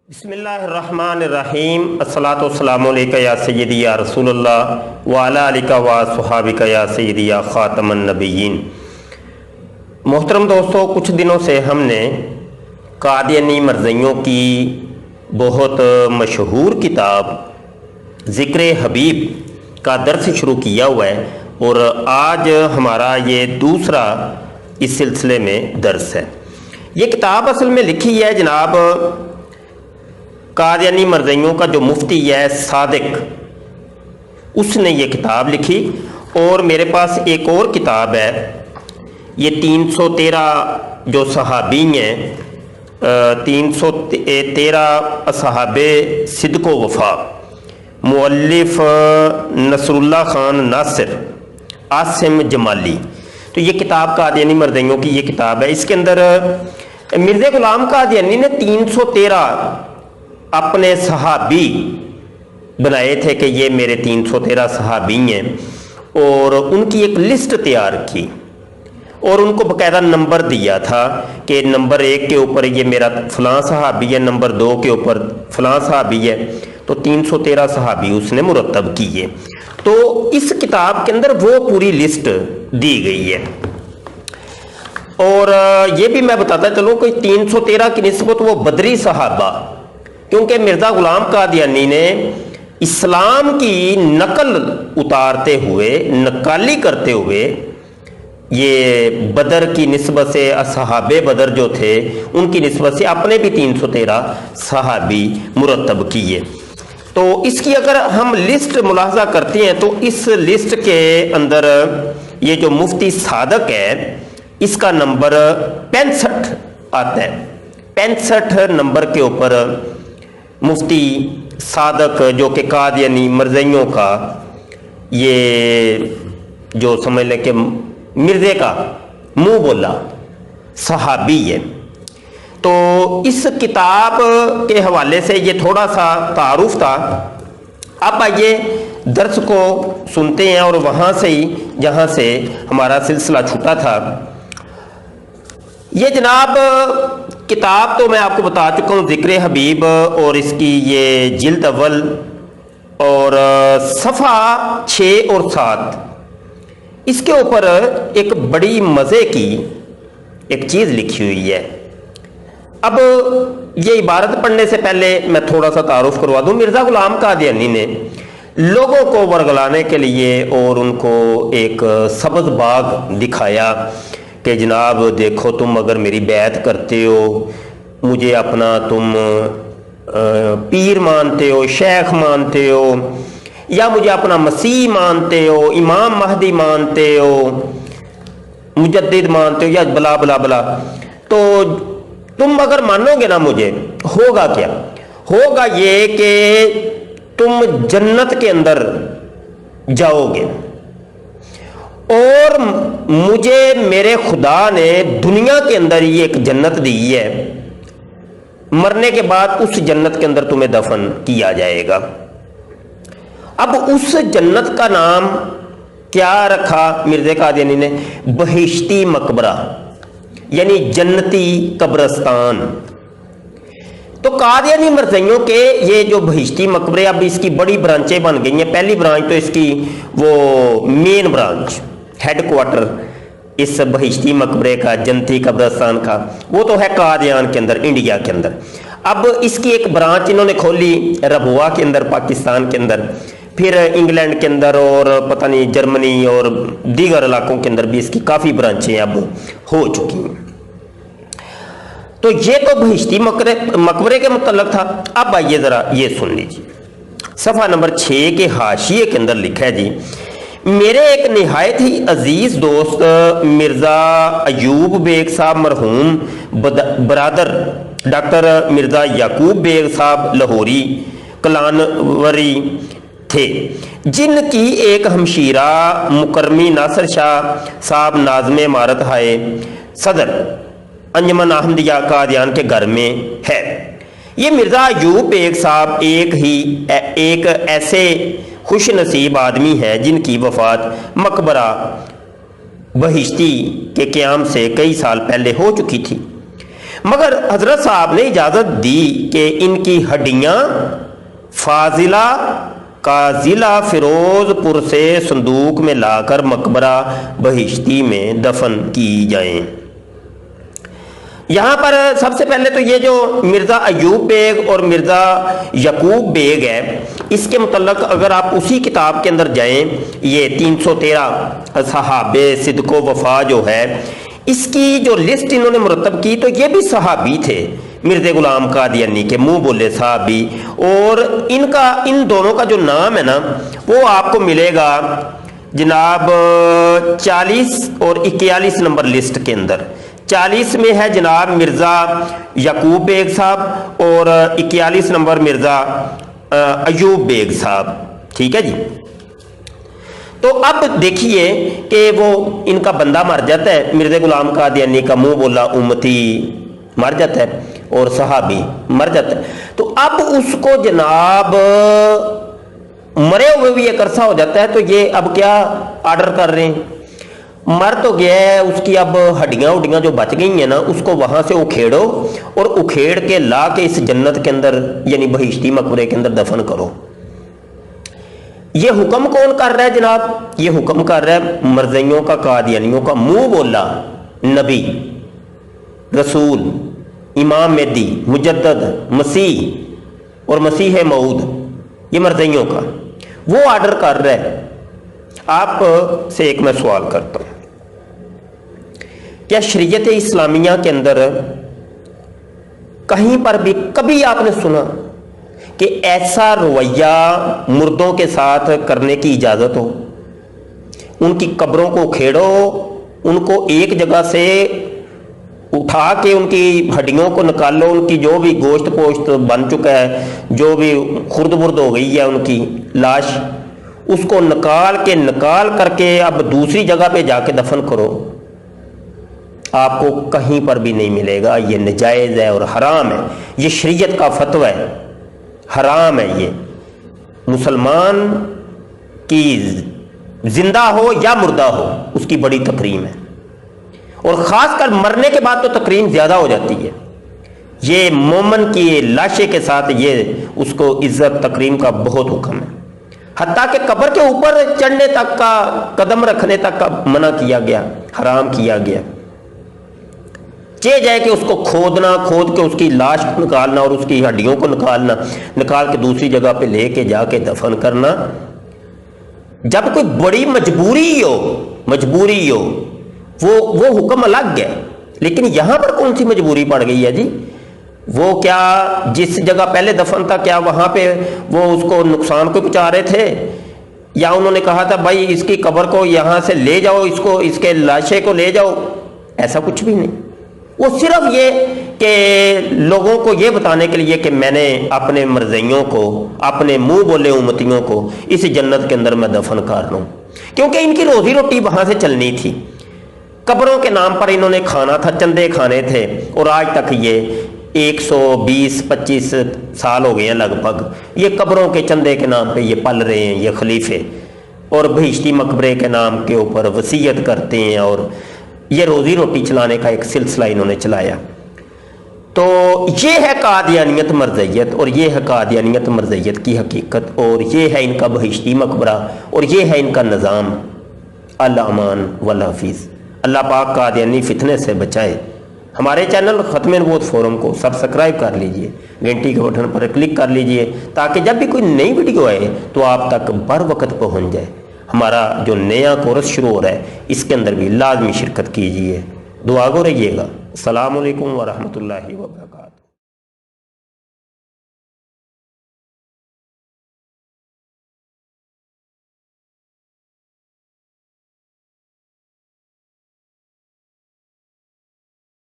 बिस्मिल्लाहिर्रहमानिर्रहीम अस्सलातु वस्सलामु अलैका या सय्यदी या रसूलल्लाह व अला आलिका व सुहाबिका या सय्यदी या खातमन नबिय्यीन। मोहतरम दोस्तों, कुछ दिनों से हमने कादियानी मरज़इयों की बहुत मशहूर किताब ज़िक्र हबीब का दर्स शुरू किया हुआ है और आज हमारा ये दूसरा इस सिलसिले में दर्स है। ये किताब असल में लिखी है जनाब कादियानी मरज़इयों का जो मुफ्ती है सादिक, उसने ये किताब लिखी। और मेरे पास एक और किताब है, ये 313 जो सहाबी हैं, 313 असहाबे सिद्क़ व वफ़ा, मुअल्लिफ़ नसरुल्लाह खान नासिर आसिम जमाली। तो ये किताब कादियानी मरज़इयों की ये किताब है। इसके अंदर मिर्ज़ा ग़ुलाम कादियानी ने 313 अपने सहाबी बनाए थे कि ये मेरे 313 सहाबी हैं और उनकी एक लिस्ट तैयार की और उनको बाकायदा नंबर दिया था कि नंबर 1 के ऊपर ये मेरा फ़लाँ सहाबी है, नंबर 2 के ऊपर फ़लाँ सहाबी है। तो 313 सहाबी उसने मुरतब किए। तो इस किताब के अंदर वो पूरी लिस्ट दी गई है। और ये भी मैं बताता चलूँ कि 313 की निस्बत वो बदरी सहाबा, क्योंकि मिर्ज़ा ग़ुलाम कादियानी ने इस्लाम की नकल उतारते हुए, नकाली करते हुए, ये बदर की निस्बत से असहाबे बदर जो थे उनकी निस्बत से अपने भी 313 सहाबी मुरतब किए। तो इसकी अगर हम लिस्ट मुलाहजा करते हैं तो इस लिस्ट के अंदर ये जो मुफ्ती सादक है इसका नंबर 65 आता है। 65 नंबर के ऊपर मुफ्ती सादक जो कि कादियानी मरज़इयों का ये जो समझ लें कि मिर्ज़े का मुंह बोला सहाबी है। तो इस किताब के हवाले से ये थोड़ा सा तारुफ था। अब आइए दर्स को सुनते हैं और वहाँ से ही जहाँ से हमारा सिलसिला छूटा था। ये जनाब किताब तो मैं आपको बता चुका हूँ, ज़िक्र हबीब, और इसकी ये जिल्द अव्वल और सफ़ा 6 और 7, इसके ऊपर एक बड़ी मज़े की एक चीज़ लिखी हुई है। अब ये इबारत पढ़ने से पहले मैं थोड़ा सा तारुफ करवा दूँ। मिर्ज़ा ग़ुलाम कादियानी ने लोगों को वरगलाने के लिए और उनको एक सब्ज़ बाग दिखाया कि जनाब देखो, तुम अगर मेरी बैत करते हो, मुझे अपना तुम पीर मानते हो, शेख मानते हो, या मुझे अपना मसीह मानते हो, इमाम महदी मानते हो, मुजद्दिद मानते हो, या बला बला बला, तो तुम अगर मानोगे ना मुझे, होगा क्या? होगा ये कि तुम जन्नत के अंदर जाओगे और मुझे मेरे खुदा ने दुनिया के अंदर ही एक जन्नत दी है, मरने के बाद उस जन्नत के अंदर तुम्हें दफन किया जाएगा। अब उस जन्नत का नाम क्या रखा मिर्ज़ा कादियानी ने? बहिश्ती मकबरा, यानी जन्नती कब्रस्तान। तो कादियानी मरज़इयों के ये जो बहिश्ती मकबरे, अब इसकी बड़ी ब्रांचें बन गई हैं। पहली ब्रांच तो इसकी वो मेन ब्रांच, हेडक्वार्टर इस बहिश्ती मकबरे का, जन्नती कब्रस्तान का, वो तो है कादियान के अंदर, इंडिया के अंदर। अब इसकी एक ब्रांच इन्होंने खोली रबुआ के अंदर, पाकिस्तान के अंदर, फिर इंग्लैंड के अंदर और पता नहीं जर्मनी और दीगर इलाकों के अंदर भी इसकी काफ़ी ब्रांचें अब हो चुकी हैं। तो ये तो बहिश्ती मकबरे के मुतल्लक था। अब आइए ज़रा ये सुन लीजिए, सफ़ा नंबर 6 के हाशिए के अंदर लिखा है जी, मेरे एक निहायत ही अजीज़ दोस्त मिर्ज़ा अयूब बेग साहब मरहूम बरादर डॉक्टर मिर्ज़ा याकूब बेग साहब लाहौरी कलानवरी थे, जिनकी एक हमशीरा मुकरमी नासिर शाह साहब नाज़्म इमारत हाय सदर अंजमन अहमदिया कादियान के घर में है। ये मिर्ज़ा अयूब बेग साहब एक ऐसे खुश नसीब आदमी है जिनकी वफ़ात मकबरा बहिश्ती के क़याम से कई साल पहले हो चुकी थी। मगर हजरत साहब ने इजाज़त दी कि इनकी हड्डियाँ फाजिला का ज़िला फिरोजपुर से संदूक में लाकर मकबरा बहिश्ती में दफन की जाएं। यहाँ पर सबसे पहले तो ये जो मिर्ज़ा अयूब बेग और मिर्ज़ा यकूब बेग है, इसके मुतल्लक अगर आप उसी किताब के अंदर जाएं, ये 313 सहाबे सिद्को वफा जो है, इसकी जो लिस्ट इन्होंने मुरतब की तो ये भी सहाबी थे, मिर्ज़ा गुलाम कादियानी के मुंह बोले सहाबी। और इनका, इन दोनों का जो नाम है ना, वो आपको मिलेगा जनाब 40 और 41 नंबर लिस्ट के अंदर। 40 में है जनाब मिर्ज़ा यकूब बेग साहब और 41 नंबर मिर्ज़ा अयूब बेग साहब। ठीक है जी। तो अब देखिए कि वो इनका बंदा मर जाता है, मिर्ज़ा गुलाम कादियानी का मुंह बोला उम्मती मर जाता है और सहाबी मर जाता है। तो अब उसको जनाब मरे हुए भी एक अरसा हो जाता है, तो ये अब क्या आर्डर कर रहे हैं, मर तो गया है, उसकी अब हड्डियाँ उड्डियाँ जो बच गई हैं ना, उसको वहाँ से उखेड़ो और उखेड़ के ला के इस जन्नत के अंदर यानी बहिश्ती मकबरे के अंदर दफन करो। ये हुक्म कौन कर रहा है जनाब? ये हुक्म कर रहा है मरज़इयों का, कादियानियों का मुंह बोला नबी, रसूल, इमाम मेहदी, मुजद्दद, मसीह और मसीह मऊद, ये मरज़इयों का वो आर्डर कर रहा है। आप से एक मैं सवाल करता हूँ, क्या शरीयत इस्लामिया के अंदर कहीं पर भी कभी आपने सुना कि ऐसा रवैया मुर्दों के साथ करने की इजाज़त हो? उनकी कब्रों को उखेड़ो, उनको एक जगह से उठा के उनकी हड्डियों को निकालो, उनकी जो भी गोश्त पोश्त बन चुका है, जो भी खुर्द बुर्द हो गई है उनकी लाश, उसको निकाल करके अब दूसरी जगह पे जाके दफन करो। आपको कहीं पर भी नहीं मिलेगा। ये नाजायज़ है और हराम है, ये शरीयत का फतवा है, हराम है। ये मुसलमान की जिंदा हो या मुर्दा हो उसकी बड़ी तकरीम है, और ख़ासकर मरने के बाद तो तकरीम ज़्यादा हो जाती है। ये मोमन की लाशे के साथ ये उसको इज़्ज़त तकरीम का बहुत हुक्म है। हत्ता कि कब्र के ऊपर चढ़ने तक का, कदम रखने तक का मना किया गया, हराम किया गया। चे जाए कि उसको खोद के उसकी लाश निकालना और उसकी हड्डियों को निकाल के दूसरी जगह पे लेके जाके दफन करना। जब कोई बड़ी मजबूरी हो वो हुक्म अलग है, लेकिन यहां पर कौन सी मजबूरी पड़ गई है जी? वो क्या जिस जगह पहले दफन था, क्या वहां पे वो उसको नुकसान को पहुंचा रहे थे, या उन्होंने कहा था भाई इसकी कब्र को यहां से ले जाओ, इसको, इसके लाशे को ले जाओ? ऐसा कुछ भी नहीं। वो सिर्फ ये कि लोगों को ये बताने के लिए कि मैंने अपने मरज़इयों को, अपने मुंह बोले उम्मतियों को इस जन्नत के अंदर मैं दफन कर रहा हूं, क्योंकि इनकी रोजी रोटी वहां से चलनी थी। कब्रों के नाम पर इन्होंने खाना था, चंदे खाने थे, और आज तक ये 120-25 साल हो गए हैं लगभग, ये कब्रों के चंदे के नाम पे ये पल रहे हैं, ये खलीफे, और बहिश्ती मकबरे के नाम के ऊपर वसीयत करते हैं, और ये रोजी रोटी चलाने का एक सिलसिला इन्होंने चलाया। तो ये है कादियानियत मरज़इयत, और ये है कादियानियत मरज़इयत की हकीकत, और ये है इनका बहिश्ती मकबरा, और ये है इनका निज़ाम। अल अमान वल हफीज़। अल्लाह पाक कादियानी फितने से बचाए। हमारे चैनल ख़त्म नबूवत फोरम को सब्सक्राइब कर लीजिए, घंटी के बटन पर क्लिक कर लीजिए, ताकि जब भी कोई नई वीडियो आए तो आप तक बर वक्त पहुँच जाए। हमारा जो नया कोर्स शुरू हो रहा है इसके अंदर भी लाजमी शिरकत कीजिए। दुआ गो रहिएगा। अस्सलामु अलैकुम व रहमतुल्लाहि व बरकातहू।